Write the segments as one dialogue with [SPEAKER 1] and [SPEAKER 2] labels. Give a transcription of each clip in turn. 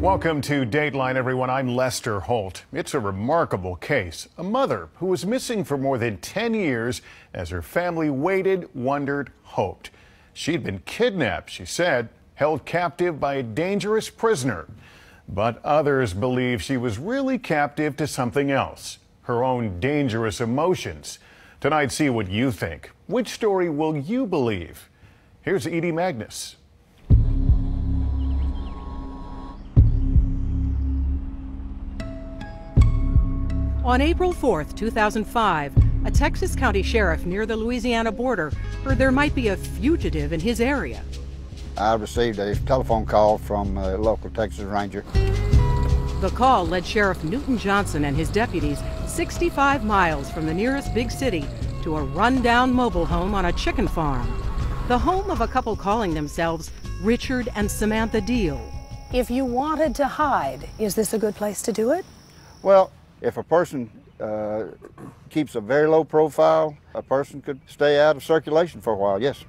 [SPEAKER 1] Welcome to Dateline, everyone. I'm Lester Holt. It's a remarkable case. A mother who was missing for more than 10 years as her family waited, wondered, hoped. She'd been kidnapped, she said, held captive by a dangerous prisoner. But others believe she was really captive to something else, her own dangerous emotions. Tonight, see what you think. Which story will you believe? Here's Edie Magnus.
[SPEAKER 2] On April 4th, 2005, a Texas County sheriff near the Louisiana border heard there might be a fugitive in his area.
[SPEAKER 3] I received a telephone call from a local Texas Ranger.
[SPEAKER 2] The call led Sheriff Newton Johnson and his deputies 65 miles from the nearest big city to a rundown mobile home on a chicken farm. The home of a couple calling themselves Richard and Samantha Deal.
[SPEAKER 4] If you wanted to hide, is this a good place to do it?
[SPEAKER 3] Well, if a person keeps a very low profile, a person could stay out of circulation for a while, yes.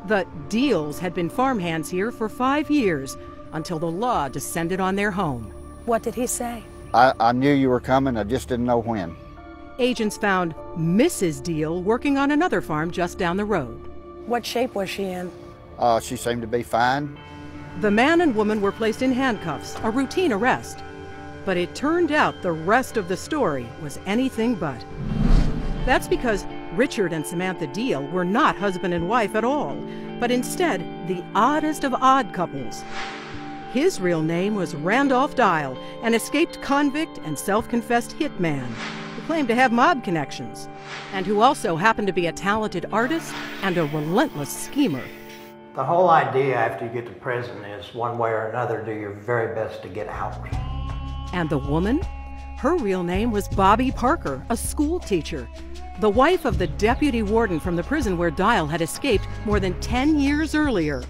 [SPEAKER 2] The Deals had been farmhands here for 5 years until the law descended on their home.
[SPEAKER 4] What did he say?
[SPEAKER 3] I knew you were coming, I just didn't know when.
[SPEAKER 2] Agents found Mrs. Deal working on another farm just down the road.
[SPEAKER 4] What shape was she in?
[SPEAKER 3] She seemed to be fine.
[SPEAKER 2] The man and woman were placed in handcuffs, a routine arrest. But it turned out the rest of the story was anything but. That's because Richard and Samantha Deal were not husband and wife at all, but instead the oddest of odd couples. His real name was Randolph Dial, an escaped convict and self-confessed hitman who claimed to have mob connections, and who also happened to be a talented artist and a relentless schemer.
[SPEAKER 5] The whole idea after you get to prison is one way or another do your very best to get out.
[SPEAKER 2] And the woman? Her real name was Bobbi Parker, a school teacher, the wife of the deputy warden from the prison where Dial had escaped more than 10 years earlier.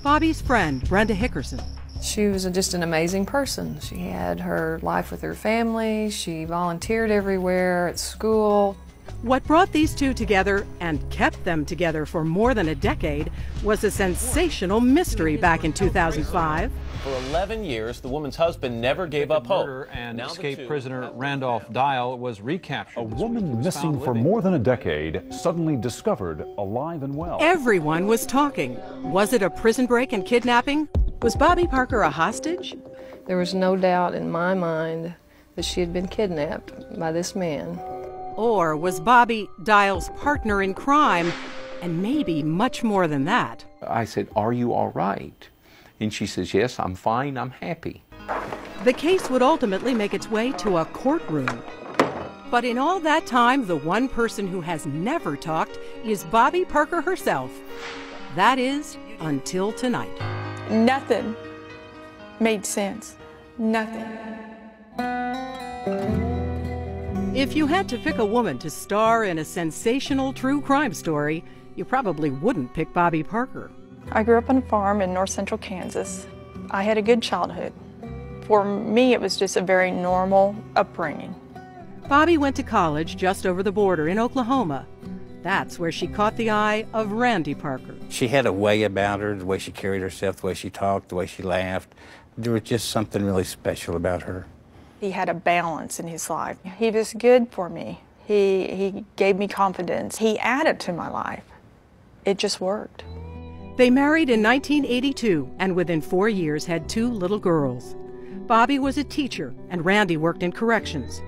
[SPEAKER 2] Bobbi's friend, Brenda Hickerson.
[SPEAKER 6] She was just an amazing person. She had her life with her family. She volunteered everywhere at school.
[SPEAKER 2] What brought these two together and kept them together for more than a decade was a sensational mystery back in 2005.
[SPEAKER 7] For 11 years, the woman's husband never gave up hope.
[SPEAKER 8] And escaped prisoner Randolph Dial was recaptured.
[SPEAKER 9] A woman missing for more than a decade, suddenly discovered alive and well.
[SPEAKER 2] Everyone was talking. Was it a prison break and kidnapping? Was Bobbi Parker a hostage?
[SPEAKER 6] There was no doubt in my mind that she had been kidnapped by this man.
[SPEAKER 2] Or was Bobbi Dial's partner in crime, and maybe much more than that?
[SPEAKER 10] I said, "Are you all right?" And she says, "Yes, I'm fine, I'm happy."
[SPEAKER 2] The case would ultimately make its way to a courtroom. But in all that time, the one person who has never talked is Bobbi Parker herself. That is, until tonight.
[SPEAKER 11] Nothing made sense. Nothing.
[SPEAKER 2] If you had to pick a woman to star in a sensational true crime story, you probably wouldn't pick Bobbi Parker.
[SPEAKER 11] I grew up on a farm in north central Kansas. I had a good childhood. For me, it was just a very normal upbringing.
[SPEAKER 2] Bobbi went to college just over the border in Oklahoma. That's where she caught the eye of Randy Parker.
[SPEAKER 12] She had a way about her, the way she carried herself, the way she talked, the way she laughed. There was just something really special about her.
[SPEAKER 11] He had a balance in his life. He was good for me. He gave me confidence. He added to my life. It just worked.
[SPEAKER 2] They married in 1982 and within 4 years had 2 little girls. Bobbi was a teacher and Randy worked in corrections.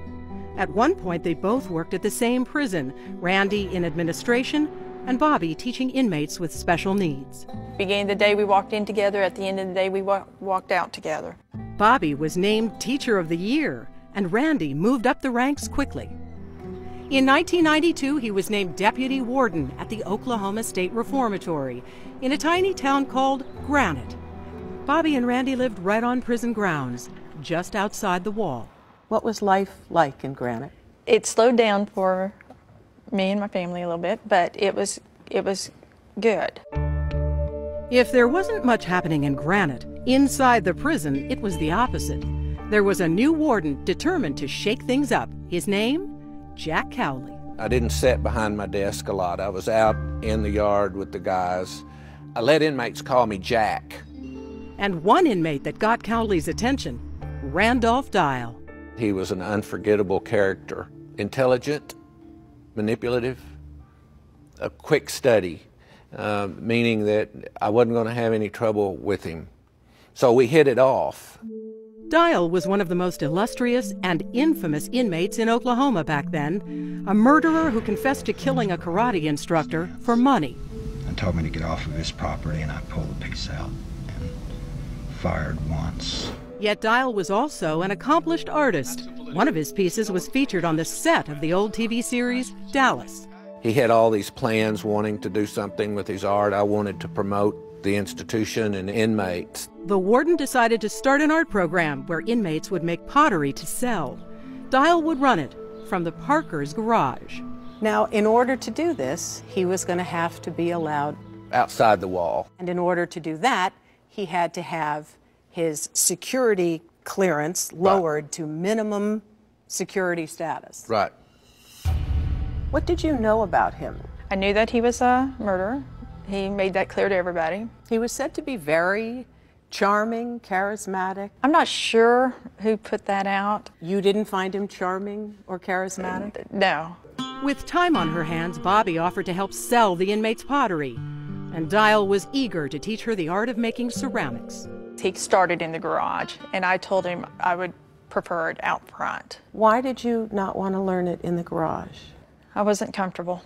[SPEAKER 2] At one point, they both worked at the same prison, Randy in administration and Bobbi teaching inmates with special needs.
[SPEAKER 11] Beginning of the day we walked in together, at the end of the day we walked out together.
[SPEAKER 2] Bobbi was named Teacher of the Year, and Randy moved up the ranks quickly. In 1992, he was named Deputy Warden at the Oklahoma State Reformatory in a tiny town called Granite. Bobbi and Randy lived right on prison grounds, just outside the wall.
[SPEAKER 13] What was life like in Granite?
[SPEAKER 11] It slowed down for me and my family a little bit, but it was good.
[SPEAKER 2] If there wasn't much happening in Granite, inside the prison, it was the opposite. There was a new warden determined to shake things up. His name? Jack Cowley.
[SPEAKER 14] I didn't sit behind my desk a lot. I was out in the yard with the guys. I let inmates call me Jack.
[SPEAKER 2] And one inmate that got Cowley's attention, Randolph Dial.
[SPEAKER 14] He was an unforgettable character. Intelligent, manipulative, a quick study, meaning that I wasn't going to have any trouble with him. So we hit it off.
[SPEAKER 2] Dial was one of the most illustrious and infamous inmates in Oklahoma back then, a murderer who confessed to killing a karate instructor for money.
[SPEAKER 15] And told me to get off of his property, and I pulled the piece out and fired once.
[SPEAKER 2] Yet Dial was also an accomplished artist. One of his pieces was featured on the set of the old TV series Dallas.
[SPEAKER 14] He had all these plans wanting to do something with his art. I wanted to promote the institution and inmates.
[SPEAKER 2] The warden decided to start an art program where inmates would make pottery to sell. Dial would run it from the Parkers' garage.
[SPEAKER 13] Now, in order to do this, he was going to have to be allowed
[SPEAKER 14] outside the wall.
[SPEAKER 13] And in order to do that, he had to have his security clearance lowered to minimum security status.
[SPEAKER 14] Right.
[SPEAKER 13] What did you know about him?
[SPEAKER 11] I knew that he was a murderer. He made that clear to everybody.
[SPEAKER 13] He was said to be very charming, charismatic.
[SPEAKER 11] I'm not sure who put that out.
[SPEAKER 13] You didn't find him charming or charismatic?
[SPEAKER 11] No.
[SPEAKER 2] With time on her hands, Bobbi offered to help sell the inmates' pottery, and Dial was eager to teach her the art of making ceramics.
[SPEAKER 11] He started in the garage, and I told him I would prefer it out front.
[SPEAKER 13] Why did you not want to learn it in the garage?
[SPEAKER 11] I wasn't comfortable.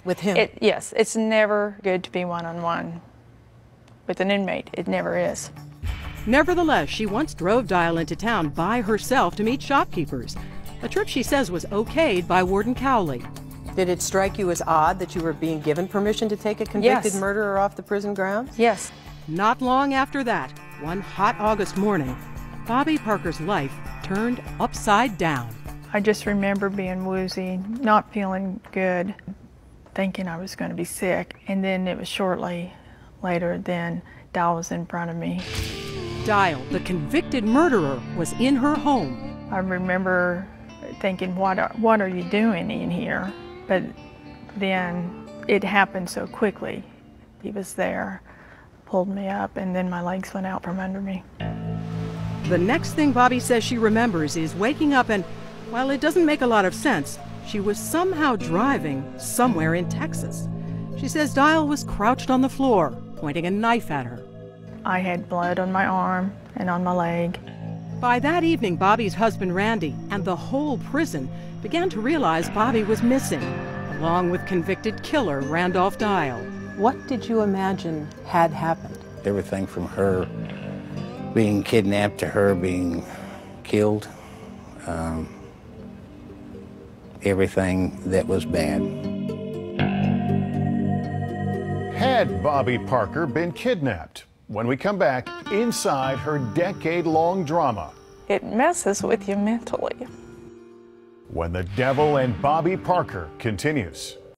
[SPEAKER 13] With him?
[SPEAKER 11] Yes, it's never good to be one-on-one with an inmate. It never is.
[SPEAKER 2] Nevertheless, she once drove Dial into town by herself to meet shopkeepers, a trip she says was okayed by Warden Cowley.
[SPEAKER 13] Did it strike you as odd that you were being given permission to take a convicted murderer off the prison grounds?
[SPEAKER 11] Yes.
[SPEAKER 2] Not long after that, one hot August morning, Bobbi Parker's life turned upside down.
[SPEAKER 11] I just remember being woozy, not feeling good, thinking I was going to be sick. And then it was shortly later, then Dial was in front of me.
[SPEAKER 2] Dial, the convicted murderer, was in her home.
[SPEAKER 11] I remember thinking, what are you doing in here? But then it happened so quickly. He was there, pulled me up, and then my legs went out from under me.
[SPEAKER 2] The next thing Bobbi says she remembers is waking up and, while it doesn't make a lot of sense, she was somehow driving somewhere in Texas. She says Dial was crouched on the floor, pointing a knife at her.
[SPEAKER 11] I had blood on my arm and on my leg.
[SPEAKER 2] By that evening, Bobbi's husband Randy and the whole prison began to realize Bobbi was missing, along with convicted killer Randolph Dial.
[SPEAKER 13] What did you imagine had happened?
[SPEAKER 12] Everything from her being kidnapped to her being killed. Everything that was bad.
[SPEAKER 1] Had Bobbi Parker been kidnapped? When we come back, inside her decade-long drama.
[SPEAKER 11] It messes with you mentally.
[SPEAKER 1] When the Devil and Bobbi Parker continues.